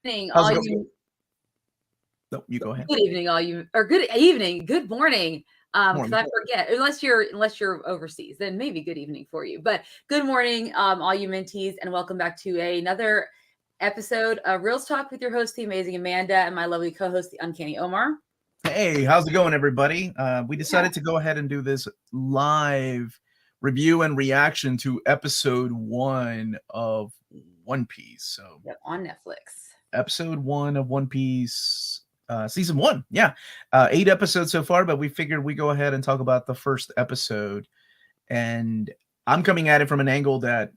evening, How's all it you. No, you go ahead. Good evening, all you, or good evening, good morning. Because Morning. I forget, unless you're overseas, then maybe good evening for you. But good morning, all you mentees, and welcome back to another episode of Reels Talk with your host, the amazing Amanda, and my lovely co-host, the Uncanny Omar. Hey, how's it going, everybody? We decided to go ahead and do this live review and reaction to episode 1 of One Piece. So, Yep, on Netflix. episode 1 of One Piece, season 1. Yeah, 8 episodes so far, but we figured we go ahead and talk about the first episode. And I'm coming at it from an angle that,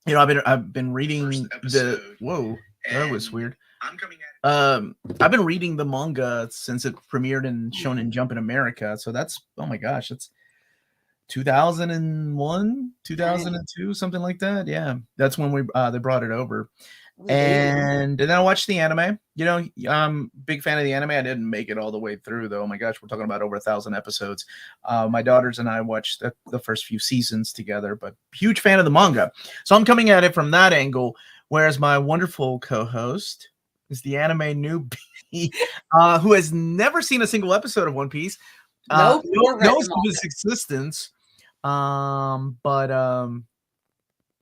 you know, I've been reading the. Whoa, that was weird. I'm coming at I've been reading the manga since it premiered in Shonen Jump in America. So that's, oh my gosh, it's 2001, 2002, something like that. Yeah, that's when they brought it over. And then I watched the anime. You know, I'm a big fan of the anime. I didn't make it all the way through, though. Oh my gosh, we're talking about over 1,000 episodes. My daughters and I watched the first few seasons together, but huge fan of the manga. So I'm coming at it from that angle, whereas my wonderful co-host is the anime newbie who has never seen a single episode of One Piece. Knows of his existence.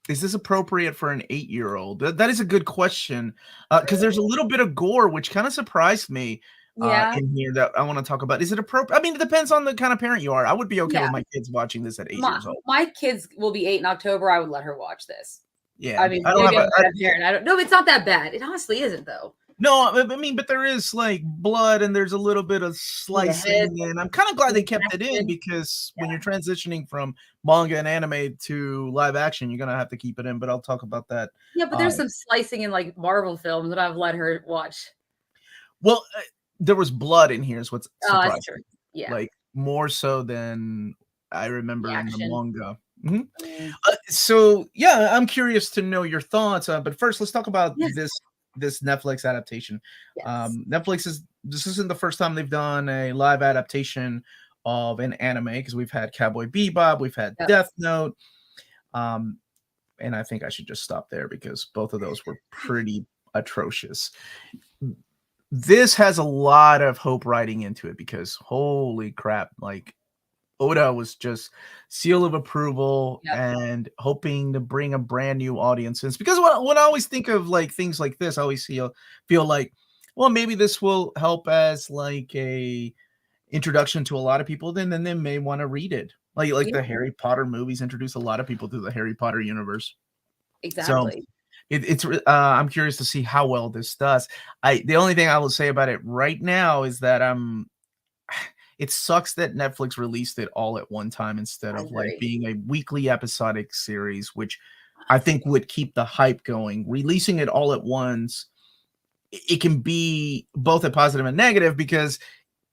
Is this appropriate for an 8-year-old? That is a good question, because there's a little bit of gore, which kind of surprised me in here that I want to talk about. Is it appropriate? I mean, it depends on the kind of parent you are. I would be okay with my kids watching this at 8 years old. My kids will be 8 in October. I would let her watch this. Yeah, I mean, maybe I'm not a parent. I don't know. It's not that bad. It honestly isn't, though. No, I mean, but there is like blood and there's a little bit of slicing, and I'm kind of glad they kept it in, because when you're transitioning from manga and anime to live action, you're gonna have to keep it in. But I'll talk about that. Yeah, but there's some slicing in like Marvel films that I've let her watch. Well, there was blood in here, is what's surprising. That's true. Yeah, like more so than I remember in the manga. Mm-hmm. So yeah, I'm curious to know your thoughts. But first, let's talk about this Netflix adaptation. Netflix this isn't the first time they've done a live adaptation of an anime, because we've had Cowboy Bebop, we've had Death Note, and I think I should just stop there because both of those were pretty atrocious. This has a lot of hope riding into it, because holy crap, like Oda was just seal of approval and hoping to bring a brand new audience in. Because when I always think of like things like this, I always feel like, well, maybe this will help as like a introduction to a lot of people. Then they may want to read it. Like the Harry Potter movies introduce a lot of people to the Harry Potter universe. Exactly. So I'm curious to see how well this does. The only thing I will say about it right now is that it sucks that Netflix released it all at one time instead of like being a weekly episodic series, which I think would keep the hype going. Releasing it all at once, it can be both a positive and negative, because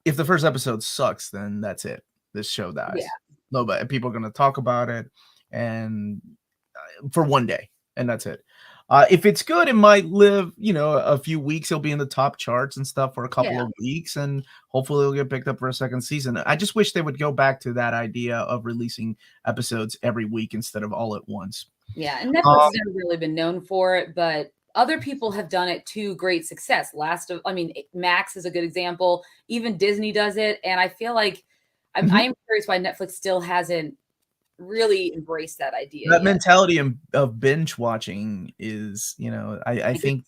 if the first episode sucks, then that's it. This show dies. Yeah. Nobody, people are going to talk about it, and for one day, and that's it. If it's good, it might live, a few weeks. It'll be in the top charts and stuff for a couple of weeks, and hopefully it'll get picked up for a second season. I just wish they would go back to that idea of releasing episodes every week instead of all at once. Yeah, and Netflix has never really been known for it, but other people have done it to great success. Max is a good example. Even Disney does it, and I feel like I am curious why Netflix still hasn't really embrace that idea. That mentality of binge watching is, I think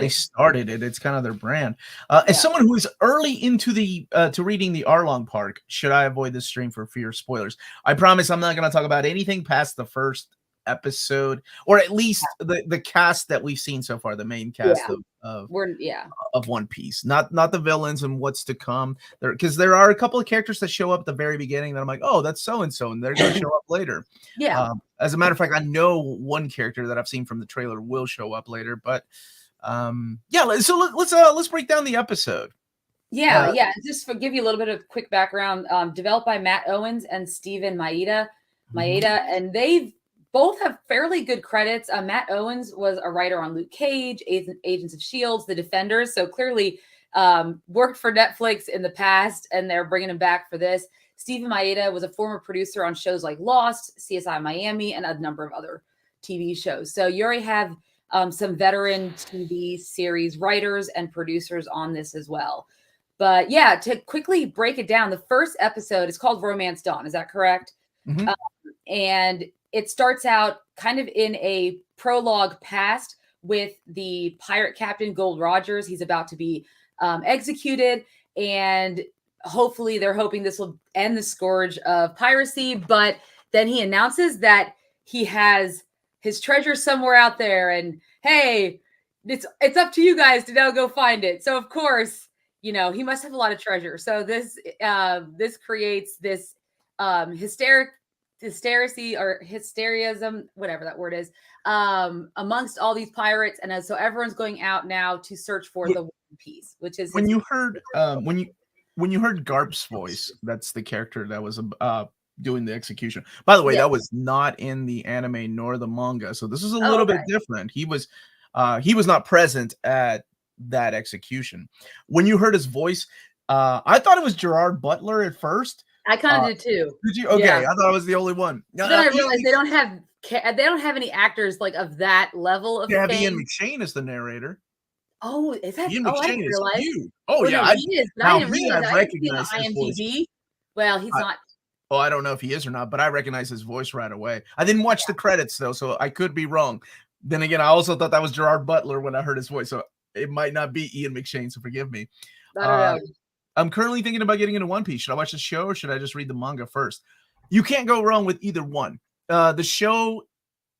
they started it. It's kind of their brand. As someone who is early into to reading the Arlong Park, should I avoid this stream for fear of spoilers? I promise I'm not going to talk about anything past the first episode, or at least the cast that we've seen so far, the main cast of One Piece, not the villains and what's to come there, because there are a couple of characters that show up at the very beginning that I'm like, oh, that's so and so, and they're going to show up later. As a matter of fact, I know one character that I've seen from the trailer will show up later, but so let's break down the episode. Just to give you a little bit of quick background, developed by Matt Owens and Steven Maeda, and they've both have fairly good credits. Matt Owens was a writer on Luke Cage, Agents of S.H.I.E.L.D., The Defenders, so clearly worked for Netflix in the past, and they're bringing him back for this. Steven Maeda was a former producer on shows like Lost, CSI Miami, and a number of other TV shows. So you already have some veteran TV series writers and producers on this as well. But yeah, to quickly break it down, the first episode is called Romance Dawn. Is that correct? Mm-hmm. And it starts out kind of in a prologue past with the pirate captain Gold Rogers. He's about to be executed, and hopefully they're hoping this will end the scourge of piracy. But then he announces that he has his treasure somewhere out there, and hey, it's up to you guys to now go find it. So of course, you know, he must have a lot of treasure. So this creates this hysterism, whatever that word is, amongst all these pirates, and so everyone's going out now to search for the One Piece, which is when you heard Garp's voice. That's the character that was doing the execution. By the way, that was not in the anime nor the manga, so this is a little bit different. He was not present at that execution. When you heard his voice, I thought it was Gerard Butler at first. I kind of did too. Did you? Okay, yeah. I thought I was the only one. Then I realized they don't have any actors like of that level of fame. Ian McShane is the narrator. Oh, is that? Ian I McShane didn't realize. Oh, yeah, no, he is. But I didn't realize. I recognize his voice. Well, he's not. Oh, I don't know if he is or not, but I recognize his voice right away. I didn't watch the credits though, so I could be wrong. Then again, I also thought that was Gerard Butler when I heard his voice, so it might not be Ian McShane. So forgive me. I don't know. I'm currently thinking about getting into One Piece. Should I watch the show or should I just read the manga first? You can't go wrong with either one. The show,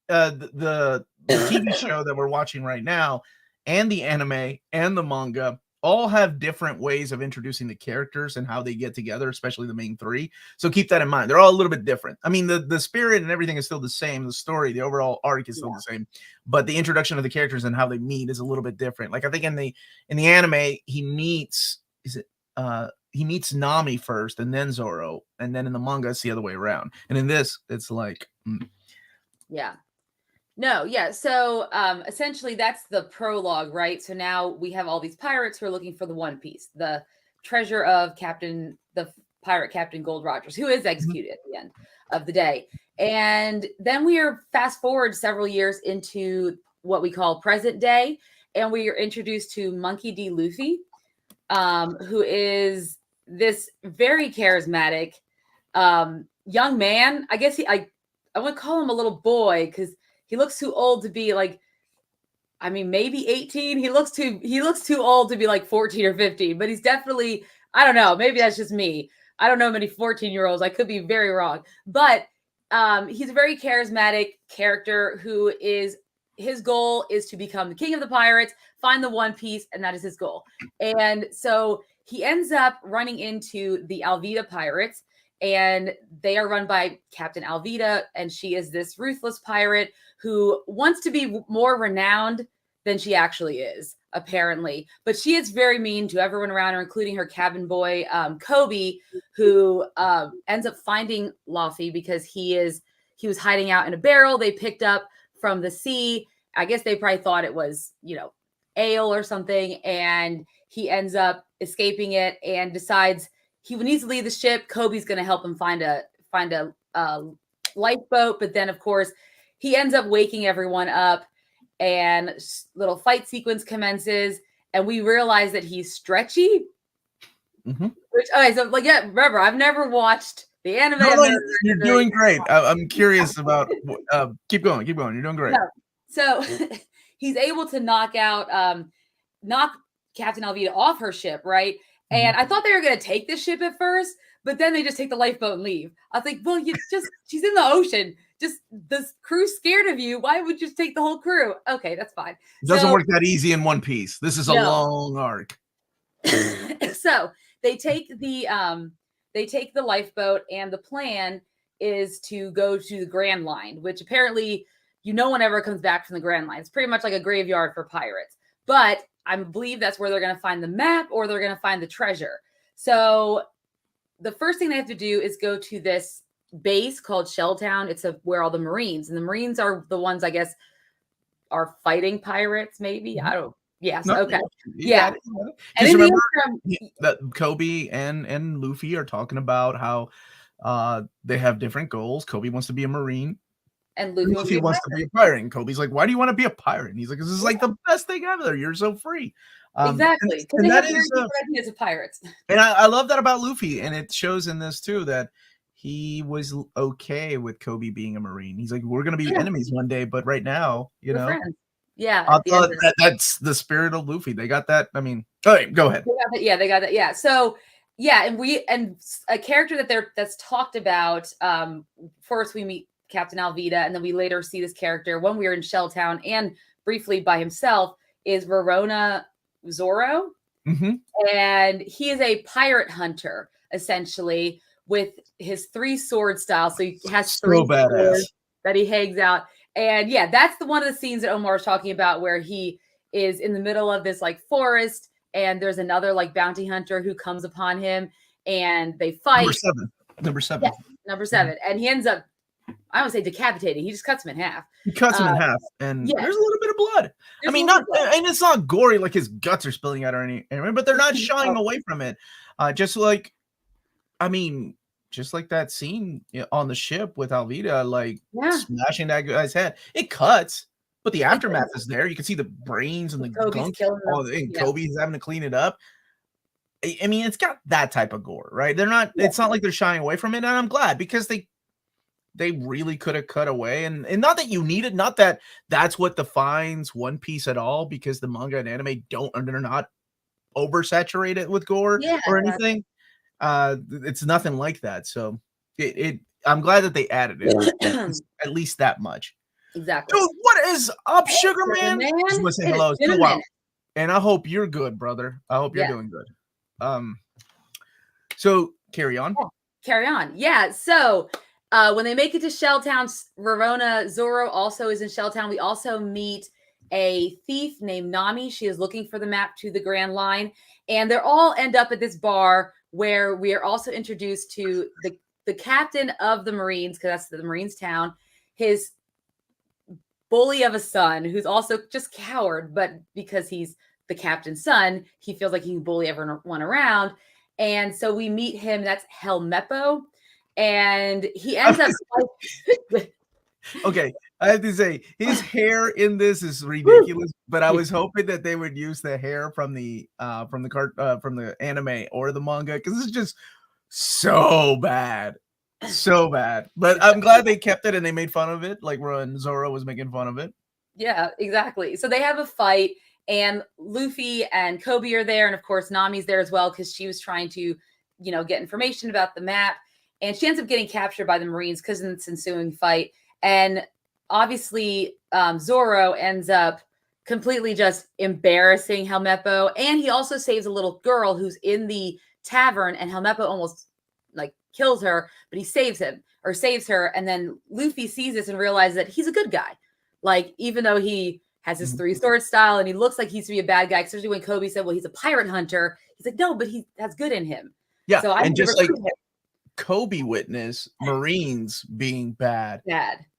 the TV show that we're watching right now, and the anime and the manga all have different ways of introducing the characters and how they get together, especially the main three. So keep that in mind. They're all a little bit different. I mean, the spirit and everything is still the same. The story, the overall arc is still the same, but the introduction of the characters and how they meet is a little bit different. Like I think in the anime, he meets Nami first and then Zoro, and then in the manga it's the other way around. And in this, it's like So essentially that's the prologue, right? So now we have all these pirates who are looking for the One Piece, the treasure of the pirate captain Gold Rogers, who is executed at the end of the day. And then we are fast forward several years into what we call present day, and we are introduced to Monkey D. Luffy, who is this very charismatic young man. I guess I would call him a little boy because he looks too old to be like, I mean, maybe 18. He looks too old to be like 14 or 15, but he's definitely, I don't know, maybe that's just me. I don't know many 14-year-olds. I could be very wrong. But he's a very charismatic character who is, his goal is to become the king of the pirates, find the One Piece, and that is his goal. And so he ends up running into the Alvida pirates, and they are run by Captain Alvida, and she is this ruthless pirate who wants to be more renowned than she actually is, apparently. But she is very mean to everyone around her, including her cabin boy, Kobe, who ends up finding Luffy because he was hiding out in a barrel they picked up from the sea. I guess they probably thought it was, ale or something. And he ends up escaping it and decides he needs to leave the ship. Kobe's going to help him find a lifeboat. But then, of course, he ends up waking everyone up, and little fight sequence commences. And we realize that he's stretchy. Mm-hmm. Remember, I've never watched the anime. No, you're doing great. I'm curious about. Keep going. You're doing great. So he's able to knock Captain Alvida off her ship, right? And I thought they were going to take this ship at first, but then they just take the lifeboat and leave. I was like, well, she's in the ocean. Just the crew's scared of you. Why would you just take the whole crew? Okay, that's fine. It doesn't work that easy in One Piece. This is a long arc. So they take the lifeboat, and the plan is to go to the Grand Line, which apparently no one ever comes back from the Grand Line. It's pretty much like a graveyard for pirates. But I believe that's where they're going to find the map, or they're going to find the treasure. So the first thing they have to do is go to this base called Shelltown. It's where all the Marines, and the Marines are the ones, I guess, are fighting pirates, maybe. I don't. Yes. No, okay. Yeah. And remember that Kobe and Luffy are talking about how they have different goals. Kobe wants to be a Marine. And Luffy wants to be a pirate. And Kobe's like, why do you want to be a pirate? And he's like, this is like the best thing ever. You're so free. Exactly. Because they have very different ideas of pirates. And I love that about Luffy. And it shows in this too that he was okay with Kobe being a Marine. He's like, we're going to be enemies one day, but right now, you know. Friends. Yeah. I thought that's the spirit of Luffy. They got that. I mean, all right, go ahead. They got that. Yeah. So, yeah. And a character that's talked about. First, we meet Captain Alvida, and then we later see this character when we were in Shelltown and briefly by himself is Roronoa Zoro. And he is a pirate hunter, essentially, with his 3-sword style. So he has 3 swords that he hangs out. And yeah, that's one of the scenes that Omar was talking about where he is in the middle of this like forest and there's another like bounty hunter who comes upon him and they fight. Number seven. Yeah, number 7. And he ends up, I don't say decapitating. He just cuts him in half. He cuts him in half, and there's a little bit of blood. I mean, not, and it's not gory like his guts are spilling out or anything, but they're not shying away from it. Just like that scene on the ship with Alvida, like smashing that guy's head. It cuts, but the aftermath is there. You can see the brains and the gunk. And Kobe's having to clean it up. I mean, it's got that type of gore, right? They're not. It's not like they're shying away from it, and I'm glad because they really could have cut away, and not that you need it, not that that's what defines One Piece at all, because the manga and anime they're not oversaturated with gore or anything. It's nothing like that. So I'm glad that they added it at least that much. Exactly. Dude, what is up, Sugar Man? Just want to say hello. It's been a while. And I hope you're good, brother. I hope you're doing good. So carry on. Carry on. Yeah. So when they make it to Shelltown, Roronoa Zoro also is in Shelltown. We also meet a thief named Nami. She is looking for the map to the Grand Line. And they all end up at this bar where we are also introduced to the captain of the Marines, because that's the Marines town, his bully of a son, who's also just coward, but because he's the captain's son, he feels like he can bully everyone around. And so we meet him. That's Helmeppo. And he ends up okay, I have to say his hair in this is ridiculous, but I was hoping that they would use the hair from the anime or the manga, because it's just so bad. But I'm glad they kept it and they made fun of it, like when Zoro was making fun of it. Yeah, exactly. So they have a fight, and Luffy and Kobe are there, and of course Nami's there as well, because she was trying to, get information about the map. And she ends up getting captured by the Marines because of this ensuing fight. And obviously, Zoro ends up completely just embarrassing Helmeppo. And he also saves a little girl who's in the tavern. And Helmeppo almost kills her, but he saves her. And then Luffy sees this and realizes that he's a good guy. Even though he has his 3-sword style and he looks like he's to be a bad guy, especially when Kobe said, well, he's a pirate hunter. He's like, no, but he has good in him. Yeah. So and just like Kobe witnessed Marines being bad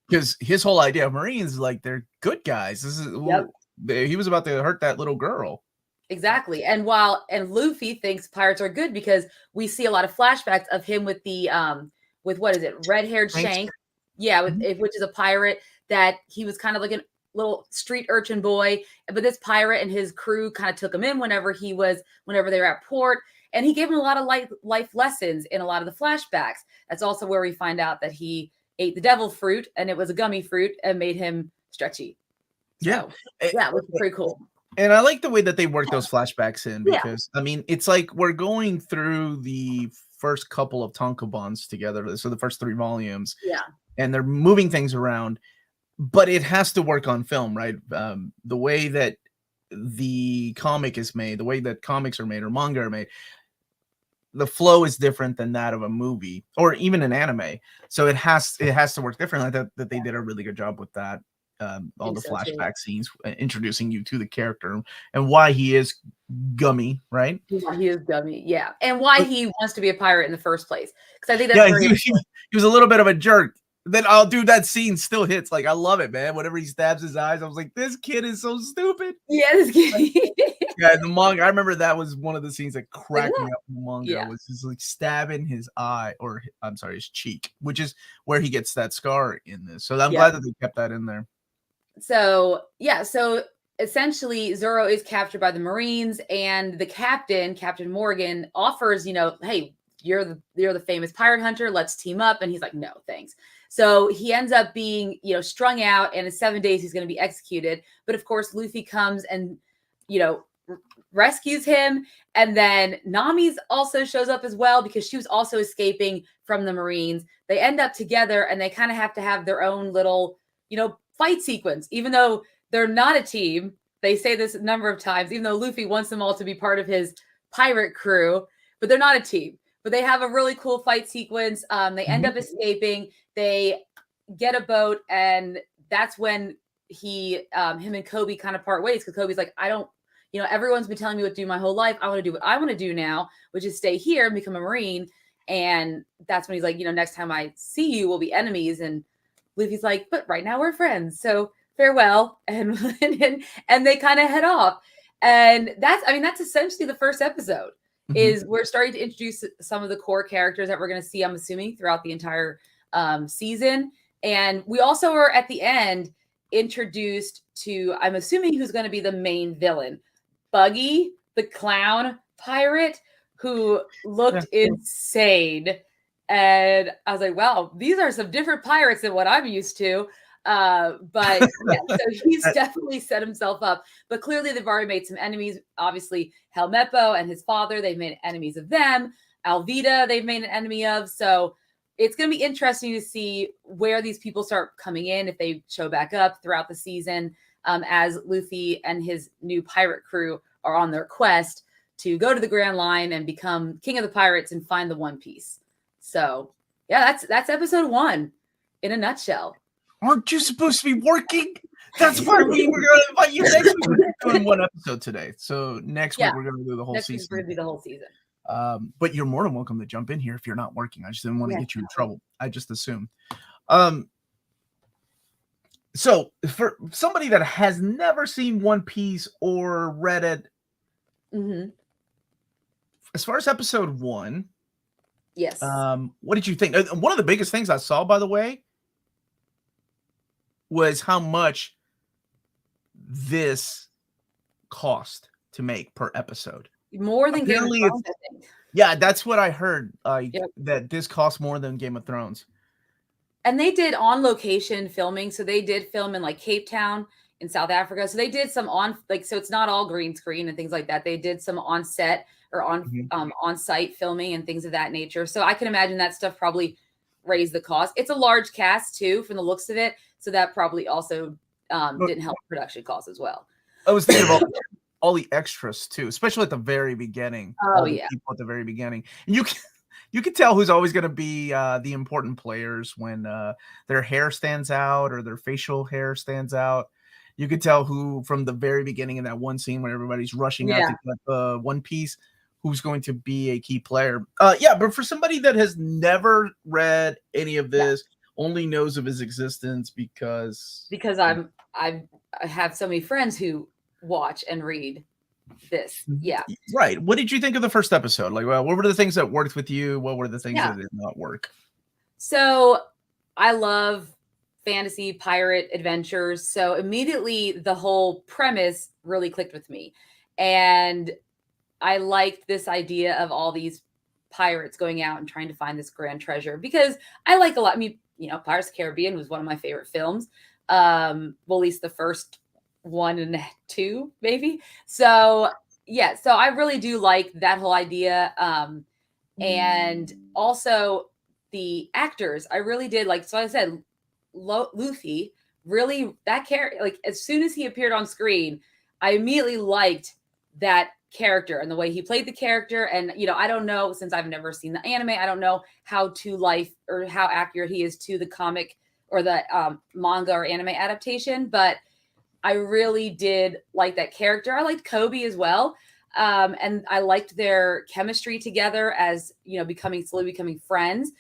because his whole idea of Marines is like they're good guys. He was about to hurt that little girl. Exactly. And Luffy thinks pirates are good because we see a lot of flashbacks of him with the with what is it, red-haired Shanks. Yeah, which is a pirate that he was kind of like a little street urchin boy, but this pirate and his crew kind of took him in whenever they were at port. And he gave him a lot of life lessons in a lot of the flashbacks. That's also where we find out that he ate the devil fruit, and it was a gummy fruit, and made him stretchy. So, which is pretty cool. And I like the way that they work those flashbacks in, because I mean, it's like we're going through the first couple of tankobons together, so the first 3 volumes. Yeah, and they're moving things around, but it has to work on film, right? The way that the comic is made, the way that comics are made or manga are made, the flow is different than that of a movie or even an anime. So it has to work differently. That they did a really good job with that. All the flashback scenes introducing you to the character and why he is gummy, right? Why he is gummy, and why he wants to be a pirate in the first place. Because I think that's he was a little bit of a jerk Then I'll do that scene still hits. Like, I love it, man. Whenever he stabs his eyes, I was like, this kid is so stupid. Yeah, this kid. Yeah, the manga. I remember that was one of the scenes that cracked me up in the manga. Yeah. Was just like stabbing his eye, or I'm sorry, his cheek, which is where he gets that scar in this. So I'm glad that they kept that in there. So essentially Zoro is captured by the Marines, and the captain, Captain Morgan, offers, hey, you're the famous pirate hunter, let's team up. And he's like, no, thanks. So he ends up being, strung out, and in 7 days he's going to be executed. But of course, Luffy comes and, rescues him. And then Nami's also shows up as well, because she was also escaping from the Marines. They end up together, and they kind of have to have their own little, fight sequence, even though they're not a team. They say this a number of times, even though Luffy wants them all to be part of his pirate crew, but they're not a team. But they have a really cool fight sequence. They end up escaping. They get a boat, and that's when him and Kobe kind of part ways, because Kobe's like, I don't, everyone's been telling me what to do my whole life. I want to do what I want to do now, which is stay here and become a Marine. And that's when he's like, next time I see you, we'll be enemies. And Luffy's like, but right now we're friends, so farewell. And they kind of head off. And that's essentially the first episode. Is we're starting to introduce some of the core characters that we're going to see, I'm assuming, throughout the entire season. And we also are at the end introduced to, I'm assuming, who's going to be the main villain, Buggy, the clown pirate, who looked insane. And I was like, wow, these are some different pirates than what I'm used to. But so he's definitely set himself up. But clearly they've already made some enemies. Obviously, Helmeppo and his father, they've made enemies of them. Alvida, they've made an enemy of. So it's going to be interesting to see where these people start coming in, if they show back up throughout the season, as Luffy and his new pirate crew are on their quest to go to the Grand Line and become king of the pirates and find the One Piece. So yeah, that's episode 1 in a nutshell. Aren't you supposed to be working? That's why we were going to invite you next week. We're doing one episode today. So next week, we're going to do the whole season. We're going to do the whole season. But you're more than welcome to jump in here if you're not working. I just didn't want to get you in trouble. I just assumed. So for somebody that has never seen One Piece or read it, as far as episode 1, yes. What did you think? One of the biggest things I saw, by the way, was how much this cost to make per episode. More than Game of Thrones, I think. Yeah, that's what I heard. That this costs more than Game of Thrones. And they did on location filming. So they did film in like Cape Town in South Africa. So they did some so it's not all green screen and things like that. They did some on set or on site filming and things of that nature. So I can imagine that stuff probably raised the cost. It's a large cast too, from the looks of it. So that probably also didn't help production costs as well. I was thinking about all the extras too, especially at the very beginning. Oh yeah, people at the very beginning, and you can tell who's always going to be the important players when their hair stands out or their facial hair stands out. You could tell who from the very beginning in that one scene when everybody's rushing out to get the One Piece, who's going to be a key player. But for somebody that has never read any of this, only knows of his existence because I have so many friends who watch and read this. Yeah. Right. What did you think of the first episode? Like, what were the things that worked with you? What were the things that did not work? So I love fantasy pirate adventures. So immediately the whole premise really clicked with me. And I liked this idea of all these pirates going out and trying to find this grand treasure, because I like a lot. I mean, Pirates of the Caribbean was one of my favorite films. Well, at least the first 1 and 2, maybe. So yeah, so I really do like that whole idea. And also the actors, I really did like. So I said, Luffy, really, that character, like as soon as he appeared on screen, I immediately liked that character and the way he played the character. And I don't know, since I've never seen the anime, I don't know how how accurate he is to the comic or the manga or anime adaptation, but I really did like that character. I liked Kobe as well. And I liked their chemistry together as, slowly becoming friends.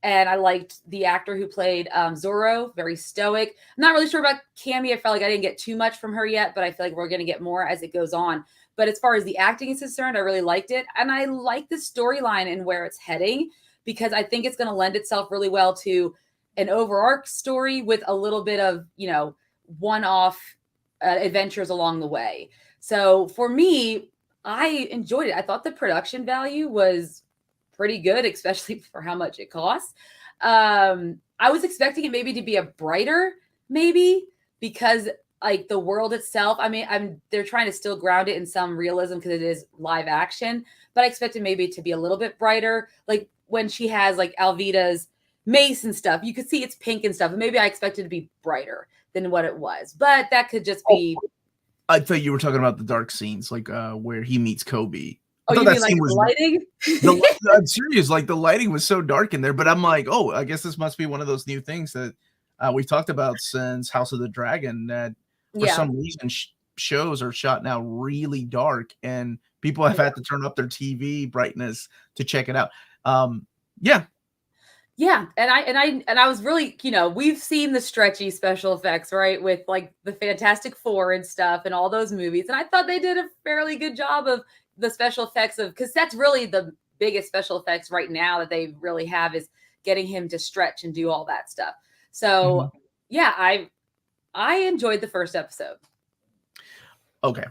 And I liked the actor who played Zoro, very stoic. I'm not really sure about Cammy. I felt like I didn't get too much from her yet, but I feel like we're going to get more as it goes on. But as far as the acting is concerned, I really liked it. And I like the storyline and where it's heading, because I think it's going to lend itself really well to an overarch story with a little bit of, one-off adventures along the way. So for me, I enjoyed it. I thought the production value was pretty good, especially for how much it costs. I was expecting it maybe to be a brighter, because like the world itself, I mean, they're trying to still ground it in some realism because it is live action, but I expected maybe to be a little bit brighter. Like when she has like Alvida's mace and stuff, you could see it's pink and stuff. And maybe I expected to be brighter than what it was, but that could just be. I thought you were talking about the dark scenes, like where he meets Kobe. Oh, you mean like the lighting? I'm serious. Like the lighting was so dark in there, but I'm like, oh, I guess this must be one of those new things that we've talked about since House of the Dragon, that for some reason shows are shot now really dark, and people have had to turn up their TV brightness to check it out. Yeah, and I was really, we've seen the stretchy special effects, right, with like the Fantastic Four and stuff and all those movies, and I thought they did a fairly good job of the special effects because that's really the biggest special effects right now that they really have, is getting him to stretch and do all that stuff. So I enjoyed the first episode. Okay.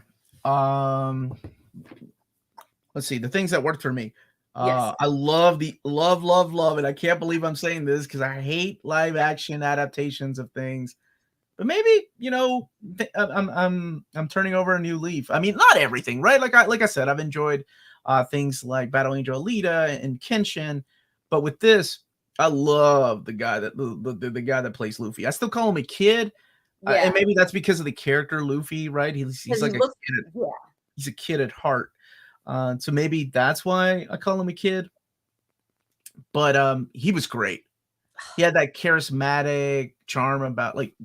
Let's see the things that worked for me. I love and I can't believe I'm saying this because I hate live action adaptations of things, but maybe I'm turning over a new leaf. I mean, not everything, right? Like I said, I've enjoyed things like Battle Angel Alita and Kenshin, but with this, I love the guy that the guy that plays Luffy. I still call him a kid, and maybe that's because of the character Luffy, right? He's like he's a kid at heart. So maybe that's why I call him a kid. But he was great. He had that charismatic charm about like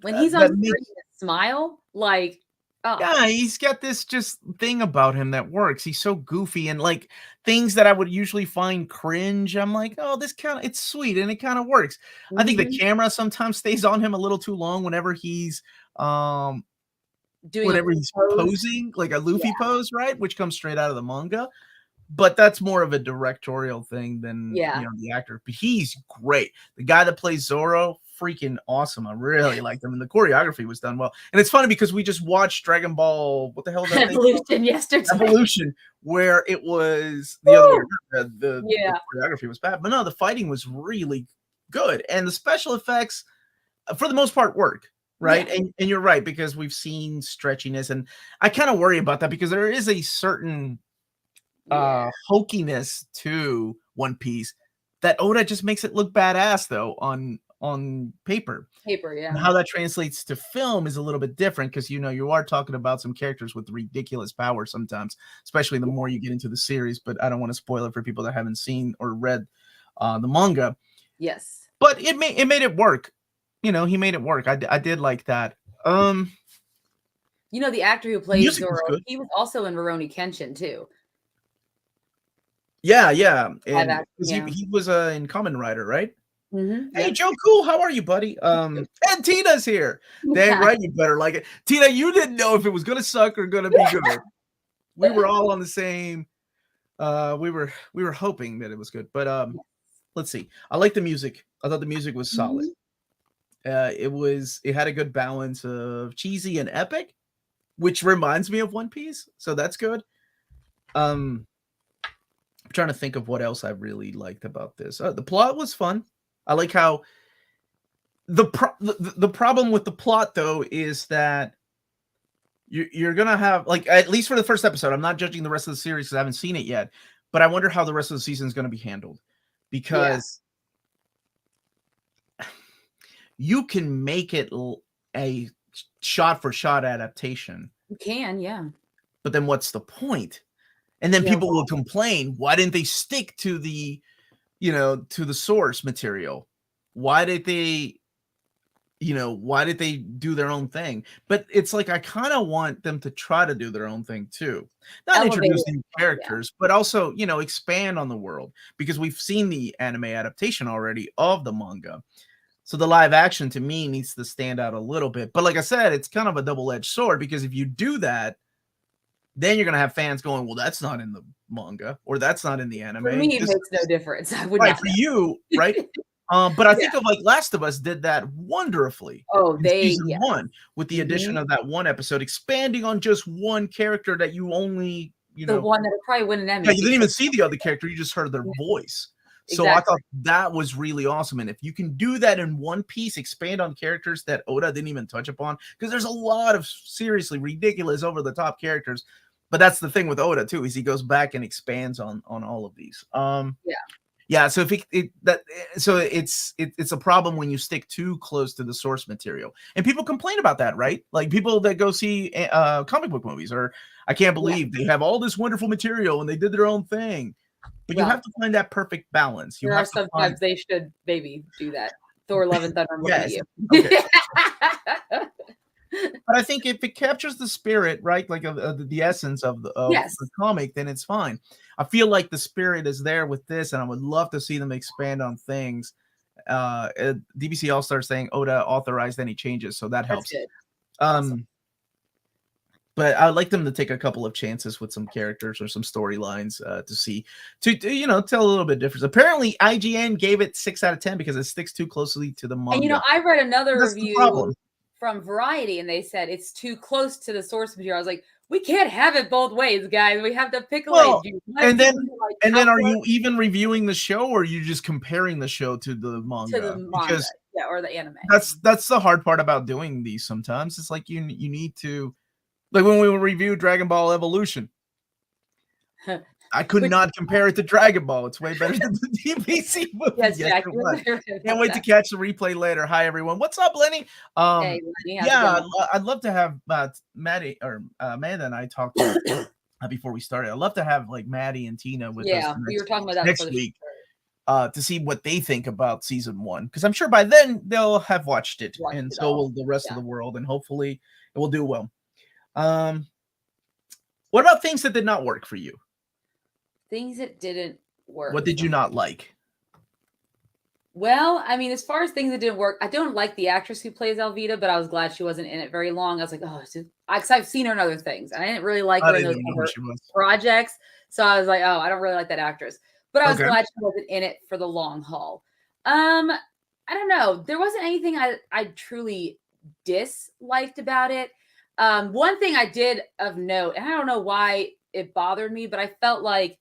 when he's on screen, smile like. Oh. Yeah, he's got this just thing about him that works. He's so goofy, and like things that I would usually find cringe, I'm like, oh, it's sweet and it kind of works. I think the camera sometimes stays on him a little too long whenever he's he's posing, like a Luffy pose, right? Which comes straight out of the manga. But that's more of a directorial thing than the actor. But he's great. The guy that plays Zoro, freaking awesome. I really liked him, and the choreography was done well. And it's funny because we just watched Dragon Ball. What the hell is that Evolution yesterday? Evolution, where it was the other way around. The choreography was bad, but no, the fighting was really good, and the special effects, for the most part, work. Right. Yeah. And you're right, because we've seen stretchiness, and I kind of worry about that because there is a certain hokiness to One Piece that Oda just makes it look badass though on paper. And how that translates to film is a little bit different because you are talking about some characters with ridiculous power sometimes, especially the more you get into the series. But I don't want to spoil it for people that haven't seen or read the manga. Yes. But it made it work. He made it work. I did like that. The actor who plays Zoro, he was also in Rurouni Kenshin too. Yeah. And he was in Kamen Rider, right? Mm-hmm. Hey, Joe Cool, how are you, buddy? And Tina's here. Dang right, you better like it. Tina, you didn't know if it was gonna suck or gonna be good. We were all on the same. We were hoping that it was good, but let's see. I like the music. I thought the music was solid. It had a good balance of cheesy and epic, which reminds me of One Piece, so that's good. I'm trying to think of what else I really liked about this. The plot was fun. I like how the problem with the plot though is that you're gonna have, like, at least for the first episode, I'm not judging the rest of the series because I haven't seen it yet, but I wonder how the rest of the season is going to be handled, because you can make it a shot for shot adaptation. You can, but then what's the point? And then people will complain, why didn't they stick to the to the source material? Why did they why did they do their own thing? But it's like I kind of want them to try to do their own thing too. Not introduce new characters, but also, expand on the world, because we've seen the anime adaptation already of the manga. So the live action to me needs to stand out a little bit. But like I said, it's kind of a double-edged sword, because if you do that, then you're going to have fans going, well, that's not in the manga, or that's not in the anime. For me, it makes no difference. I would right, not for know. you, right? But I think of like Last of Us did that wonderfully. Oh, season 1 with the addition of that one episode, expanding on just one character that you only, the one that probably win an Emmy. Yeah, you didn't even see the other character; you just heard their voice. So I thought that was really awesome. And if you can do that in one piece, expand on characters that Oda didn't even touch upon, because there's a lot of seriously ridiculous, over the top characters. But that's the thing with Oda too, is he goes back and expands on all of these. Yeah. So it's a problem when you stick too close to the source material, and people complain about that, right? Like people that go see comic book movies, or I can't believe they have all this wonderful material and they did their own thing. But you have to find that perfect balance. There are sometimes they should maybe do that. Thor: Love and Thunder. I'm looking at you. Okay. But I think if it captures the spirit, right, like the essence of the comic, then it's fine. I feel like the spirit is there with this, and I would love to see them expand on things. DBC All-Star saying Oda authorized any changes, so that helps. Awesome. But I would like them to take a couple of chances with some characters or some storylines to tell a little bit different. Apparently, IGN gave it 6 out of 10 because it sticks too closely to the manga. And I read another review from Variety, and they said it's too close to the source material. I was like, we can't have it both ways, guys. We have to pick a lane. And then are you even reviewing the show, or are you just comparing the show to the manga? Because, or the anime. That's the hard part about doing these sometimes. It's like you need to, like when we reviewed Dragon Ball Evolution. I could not compare it to Dragon Ball. It's way better than the DBC movie. Yes, Can't wait to catch the replay later. Hi, everyone. What's up, Lenny? Hey, Lenny, I'd love to have Maddie or Amanda and I talk before we started. I'd love to have like Maddie and Tina with us we were talking about that next week to see what they think about season 1. Because I'm sure by then they'll have watched it, and so will the rest of the world, and hopefully it will do well. What about things that did not work for you? Things that didn't work. What did you not like? Well, I mean, as far as things that didn't work, I don't like the actress who plays Alvida, but I was glad she wasn't in it very long. I was like, because I've seen her in other things. I didn't really like her in those other projects. So I was like, I don't really like that actress. But I was glad she wasn't in it for the long haul. I don't know. There wasn't anything I truly disliked about it. One thing I did of note, and I don't know why it bothered me, but I felt like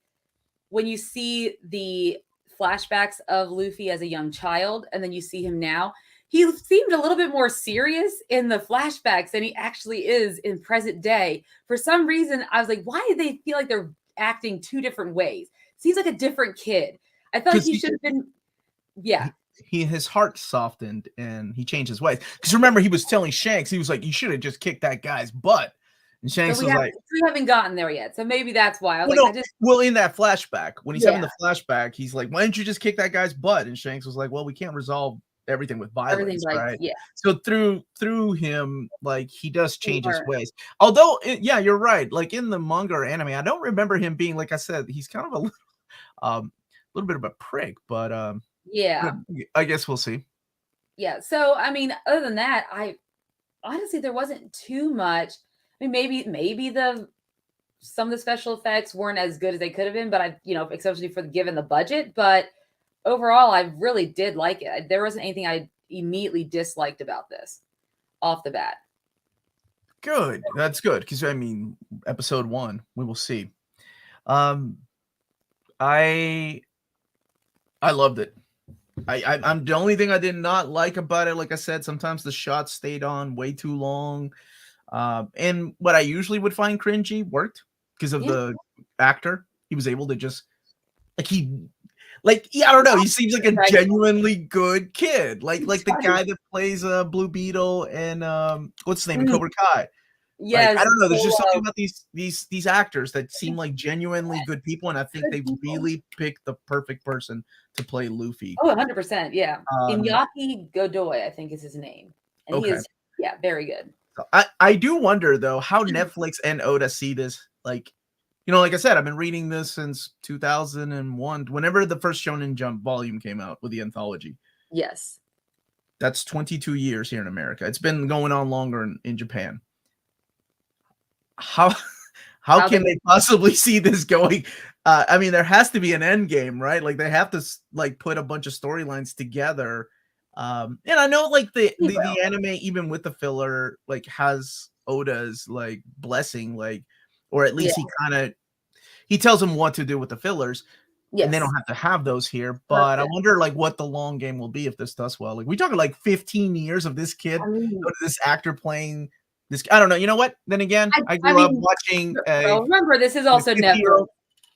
when you see the flashbacks of Luffy as a young child, and then you see him now, he seemed a little bit more serious in the flashbacks than he actually is in present day. For some reason, I was like, why do they feel like they're acting two different ways? Seems like a different kid. I felt like he should have been, his heart softened and he changed his ways. Because remember, he was telling Shanks, he was like, you should have just kicked that guy's butt. And Shanks was like, we haven't gotten there yet, so maybe that's why. I was in that flashback, when he's having the flashback, he's like, why didn't you just kick that guy's butt? And Shanks was like, well, we can't resolve everything with violence, right? Yeah. So through him, like, he does change his ways. Although, you're right. Like in the manga or anime, I don't remember him being, like I said, he's kind of a little bit of a prick, but I guess we'll see. Yeah. So I mean, other than that, honestly there wasn't too much. I mean, maybe some of the special effects weren't as good as they could have been, but especially given the budget. But overall, I really did like it. There wasn't anything I immediately disliked about this off the bat. Good. That's good. Because I mean, episode 1, we will see. I loved it. I'm the only thing I did not like about it. Like I said, sometimes the shots stayed on way too long. And what I usually would find cringy worked because of the actor. He was able to just I don't know. He seems like a genuinely good kid, like the guy that plays Blue Beetle and what's his name in Cobra Kai. Yes, I don't know. There's just something about these actors that seem like genuinely good people, and I think they really picked the perfect person to play Luffy. Oh, 100%. Yeah, Iñaki Godoy, I think is his name. and he is very good. I do wonder though how Netflix and Oda see this. Like, like I said, I've been reading this since 2001, whenever the first Shonen Jump volume came out with the anthology. Yes. That's 22 years here in America. It's been going on longer in Japan. How can they possibly see this going? I mean, there has to be an end game, right? Like they have to like put a bunch of storylines together. And I know like the anime, even with the filler, like has Oda's like blessing, like, or at least he tells them what to do with the fillers. Yes. And they don't have to have those here. But I wonder like what the long game will be if this does well. Like we talking like 15 years of this kid, this actor playing this. I don't know. You know what? Then again, I grew up watching. Remember, this is also Netflix.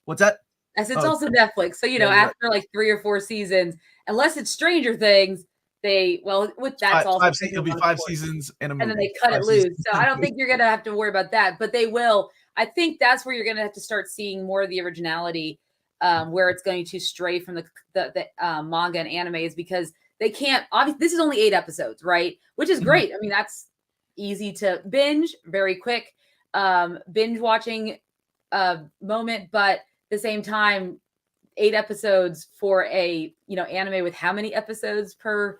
What's that? As it's also Netflix. So after like 3 or 4 seasons, unless it's Stranger Things, with that's also it'll be 5 seasons and a movie. And then they cut it loose. So I don't think you're gonna have to worry about that. But they will. I think that's where you're gonna have to start seeing more of the originality. Where it's going to stray from the manga and anime is because they can't. Obviously, this is only 8 episodes, right? Which is great. I mean, that's easy to binge, very quick, binge watching moment. But at the same time, 8 episodes for a anime with how many episodes per?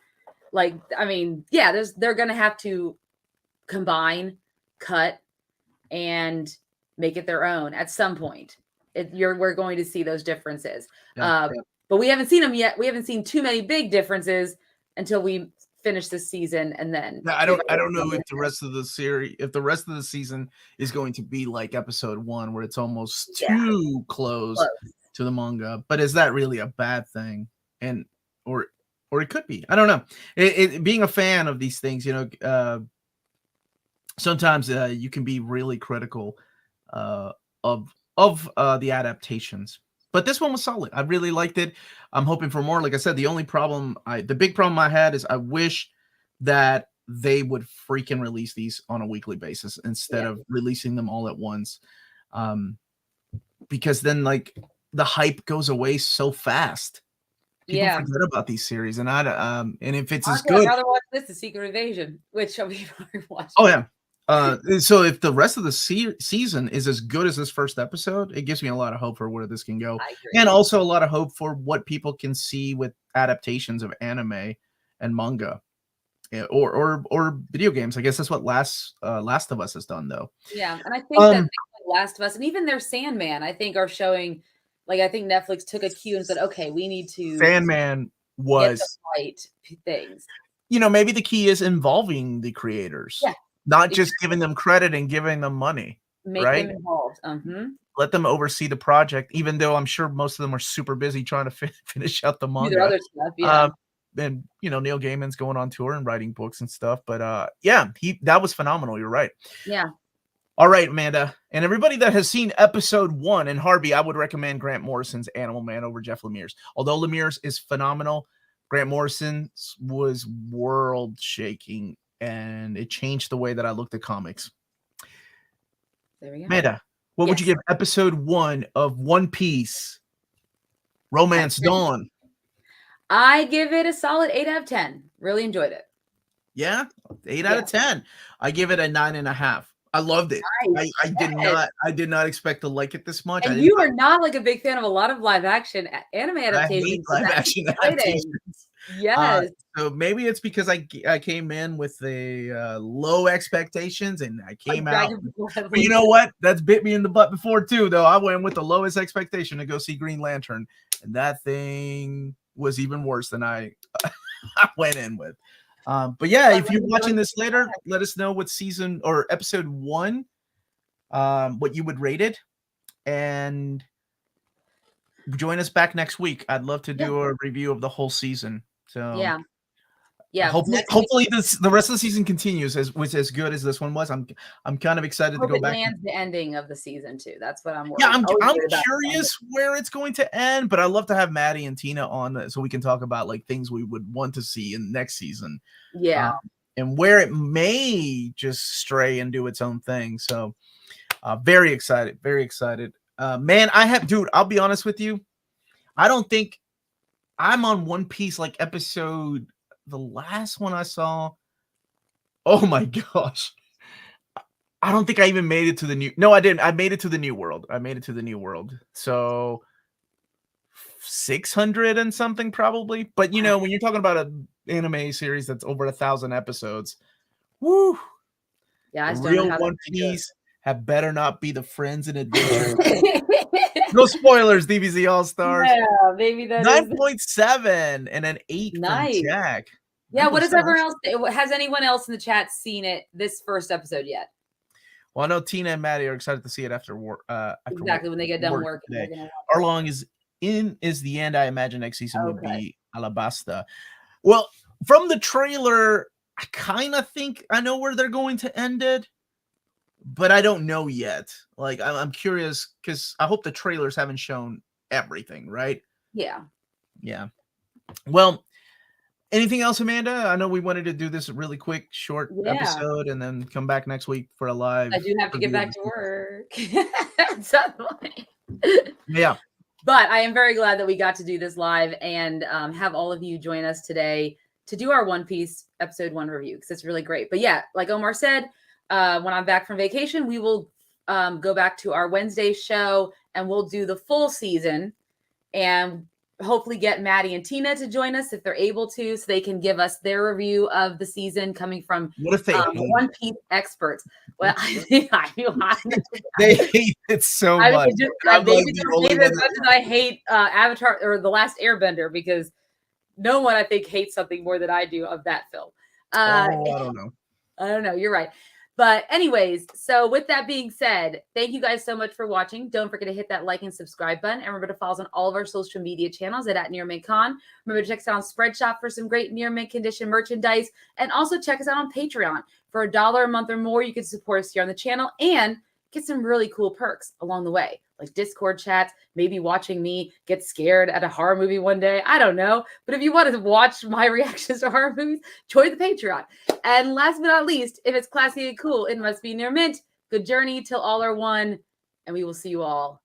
Like, I mean, they're gonna have to combine, cut, and make it their own at some point. We're going to see those differences, but we haven't seen them yet. We haven't seen too many big differences until we finish this season, and then I don't know if the rest of the season is going to be like episode 1, where it's almost too close to the manga. But is that really a bad thing? And or it could be. I don't know. It being a fan of these things, sometimes you can be really critical of the adaptations, but this one was solid. I really liked it. I'm hoping for more. Like I said, the big problem I had is I wish that they would freaking release these on a weekly basis instead of releasing them all at once. Because then like the hype goes away so fast. People forget about these series, and and if it's as good, I'd rather watch this, The Secret Invasion, which we've already watched. Oh yeah. So if the rest of the season is as good as this first episode, it gives me a lot of hope for where this can go, and also a lot of hope for what people can see with adaptations of anime and manga, or video games. I guess that's what Last of Us has done, though. Yeah, and I think that like Last of Us and even their Sandman, I think, are showing. Like I think Netflix took a cue and said, "Okay, we need to." Sandman was get the right things. Maybe the key is involving the creators. Yeah. Not just giving them credit and giving them money. Make them involved. Let them oversee the project, even though I'm sure most of them are super busy trying to finish out the manga. Other stuff, and Neil Gaiman's going on tour and writing books and stuff. But that was phenomenal. You're right. Yeah. All right, Amanda, and everybody that has seen episode 1, and Harvey, I would recommend Grant Morrison's Animal Man over Jeff Lemire's. Although Lemire's is phenomenal, Grant Morrison's was world-shaking, and it changed the way that I looked at comics. There we go. Amanda, what would you give episode 1 of One Piece Romance Dawn? I give it a solid 8 out of 10. Really enjoyed it. Yeah, 8 out of 10. I give it a 9.5. I loved it. Nice. I did not expect to like it this much. And you are not like a big fan of a lot of live action anime adaptations. I hate live action adaptations. Yes. So maybe it's because I came in with the low expectations and I came out. But you know what? That's bit me in the butt before too, though. I went with the lowest expectation to go see Green Lantern, and that thing was even worse than I went in with. But yeah, if you're watching this later, let us know what season or episode 1, what you would rate it, and join us back next week. I'd love to do a review of the whole season. So yeah. Hopefully the rest of the season continues was as good as this one was. I'm kind of excited to go back. Lands the ending of the season too. That's what I'm. Yeah, I'm curious where it's going to end, but I'd love to have Maddie and Tina on so we can talk about like things we would want to see in next season. Yeah, and where it may just stray and do its own thing. So, very excited, very excited. Man, I'll be honest with you. I don't think I'm on One Piece like episode. The last one I saw Oh my gosh. I don't think I even made it to the new. No, I didn't. I made it to the new world. So 600 and something probably. But you know, when you're talking about an anime series that's over 1,000 episodes, woo. Yeah, I the just don't know real how One that's gonna Piece have better not be the friends and adventures. go. No spoilers, DBZ All Stars. Yeah, maybe that is 9.7 and an 8 nice. from Jack. Yeah, what does everyone else? Has anyone else in the chat seen it this first episode yet? Well, I know Tina and Maddie are excited to see it after work. Exactly when they get done working. Today. Arlong is the end. I imagine next season would be Alabasta. Well, from the trailer, I kind of think I know where they're going to end it, but I don't know yet. Like I'm curious because I hope the trailers haven't shown everything, right? Yeah. Well, anything else, Amanda? I know we wanted to do this really quick, short episode, and then come back next week for a live. I do have to get back to work. Yeah. But I am very glad that we got to do this live and have all of you join us today to do our One Piece episode 1 review because it's really great. But yeah, like Omar said, when I'm back from vacation, we will go back to our Wednesday show and we'll do the full season and hopefully get Maddie and Tina to join us if they're able to, so they can give us their review of the season coming from what if they One Piece experts. Well, they hate it so much. I hate Avatar or The Last Airbender because no one I think hates something more than I do of that film. I don't know. I don't know. You're right. But anyways, so with that being said, thank you guys so much for watching. Don't forget to hit that like and subscribe button. And remember to follow us on all of our social media channels at nearmintcon. Remember to check us out on Spreadshop for some great near mint condition merchandise. And also check us out on Patreon. For $1 a month or more, you can support us here on the channel and get some really cool perks along the way, like Discord chats, maybe watching me get scared at a horror movie one day. I don't know. But if you want to watch my reactions to horror movies, join the Patreon. And last but not least, if it's classy and cool, it must be near mint. Good journey till all are one. And we will see you all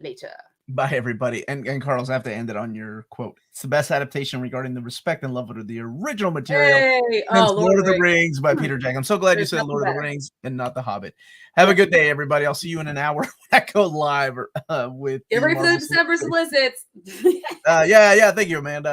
later. Bye, everybody. And Carlos, I have to end it on your quote. It's the best adaptation regarding the respect and love of the original material. Hey! Lord of the Rings by Peter Jackson. I'm so glad you said Lord of the Rings and not The Hobbit. Have a good day, everybody. I'll see you in an hour when I go live with. Get ready for the December solicits. Yeah. Thank you, Amanda.